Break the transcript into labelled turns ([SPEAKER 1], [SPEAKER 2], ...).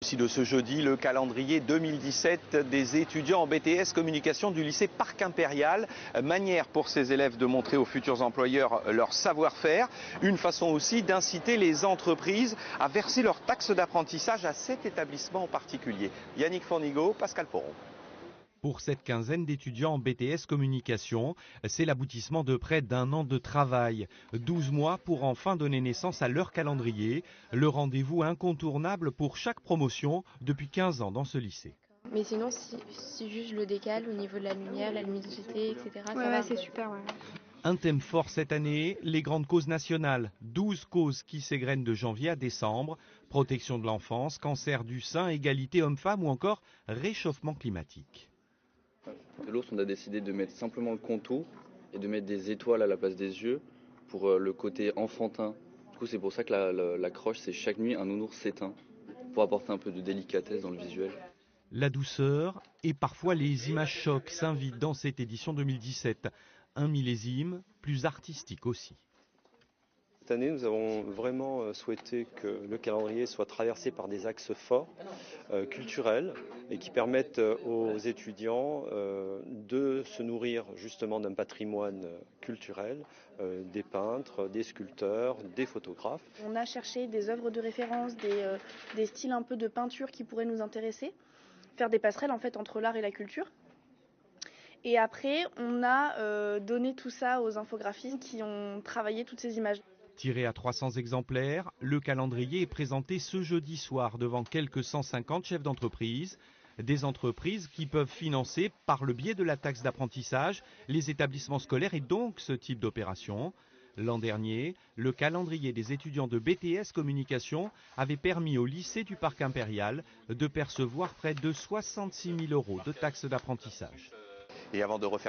[SPEAKER 1] Aussi de ce jeudi, le calendrier 2017 des étudiants en BTS communication du lycée Parc Impérial. Manière pour ces élèves de montrer aux futurs employeurs leur savoir-faire. Une façon aussi d'inciter les entreprises à verser leur taxe d'apprentissage à cet établissement en particulier. Yannick Fournigaud, Pascal Poron.
[SPEAKER 2] Pour cette quinzaine d'étudiants en BTS Communication, c'est l'aboutissement de près d'un an de travail. 12 mois pour enfin donner naissance à leur calendrier, le rendez-vous incontournable pour chaque promotion depuis 15 ans dans ce lycée.
[SPEAKER 3] Mais sinon, si juste je le décale au niveau de la lumière, la luminosité, etc., ça
[SPEAKER 4] Ouais,
[SPEAKER 3] va.
[SPEAKER 4] c'est super. Ouais.
[SPEAKER 2] Un thème fort cette année, les grandes causes nationales. 12 causes qui s'égrènent de janvier à décembre. Protection de l'enfance, cancer du sein, égalité homme-femme ou encore réchauffement climatique.
[SPEAKER 5] De l'ours, on a décidé de mettre simplement le contour et de mettre des étoiles à la place des yeux pour le côté enfantin. Du coup, c'est pour ça que l'accroche, c'est chaque nuit un nounours s'éteint, pour apporter un peu de délicatesse dans le visuel.
[SPEAKER 2] La douceur et parfois les images chocs s'invitent dans cette édition 2017. Un millésime plus artistique aussi.
[SPEAKER 6] Cette année, nous avons vraiment souhaité que le calendrier soit traversé par des axes forts, culturels, et qui permettent aux étudiants de se nourrir justement d'un patrimoine culturel, des peintres, des sculpteurs, des photographes.
[SPEAKER 7] On a cherché des œuvres de référence, des styles un peu de peinture qui pourraient nous intéresser, faire des passerelles en fait entre l'art et la culture. Et après, on a donné tout ça aux infographistes qui ont travaillé toutes ces images.
[SPEAKER 2] Tiré à 300 exemplaires, le calendrier est présenté ce jeudi soir devant quelques 150 chefs d'entreprise. Des entreprises qui peuvent financer, par le biais de la taxe d'apprentissage, les établissements scolaires et donc ce type d'opération. L'an dernier, le calendrier des étudiants de BTS Communication avait permis au lycée du Parc Impérial de percevoir près de 66 000 € de taxe d'apprentissage.
[SPEAKER 1] Et avant de refaire